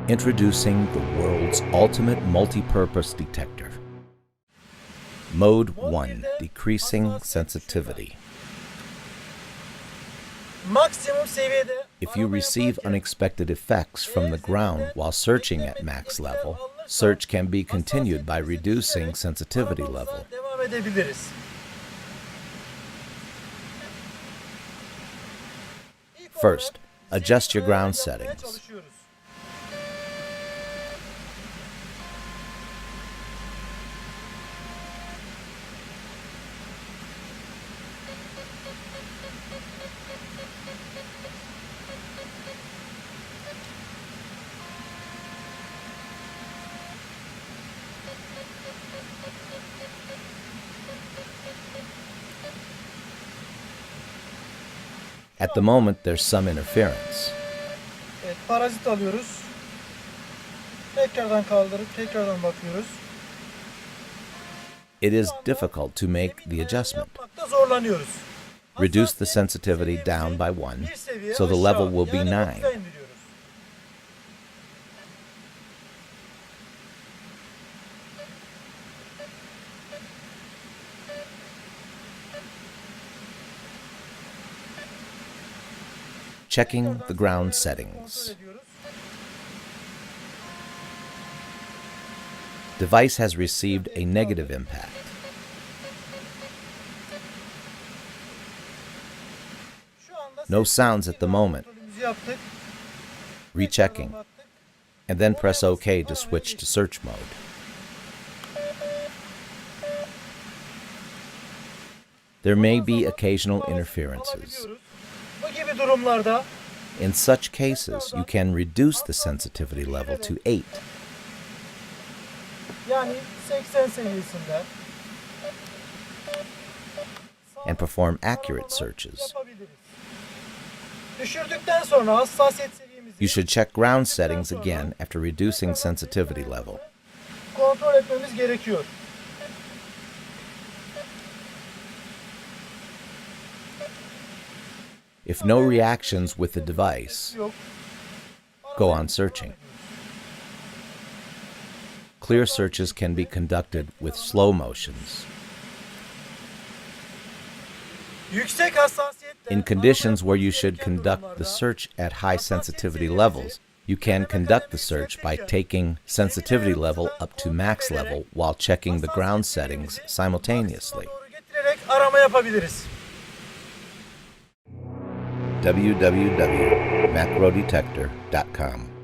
Introducing the world's ultimate multi-purpose detector. Mode 1. Decreasing sensitivity. If you receive unexpected effects from the ground while searching at max level, search can be continued by reducing sensitivity level. First, adjust your ground settings. At the moment, there's some interference. Evet, parazit alıyoruz. Tekrardan kaldırıp tekrardan bakıyoruz. It is difficult to make the adjustment. Yapmakta zorlanıyoruz. Reduce the sensitivity down by 1, so the level will be 9. Checking the ground settings. Device has received a negative impact. No sounds at the moment. Rechecking. And then press OK to switch to search mode. There may be occasional interferences. In such cases, you can reduce the sensitivity level to 8. And perform accurate searches. You should check ground settings again after reducing sensitivity level. If no reactions with the device, go on searching. Clear searches can be conducted with slow motions. In conditions where you should conduct the search at high sensitivity levels, you can conduct the search by taking sensitivity level up to max level while checking the ground settings simultaneously. www.macrodetector.com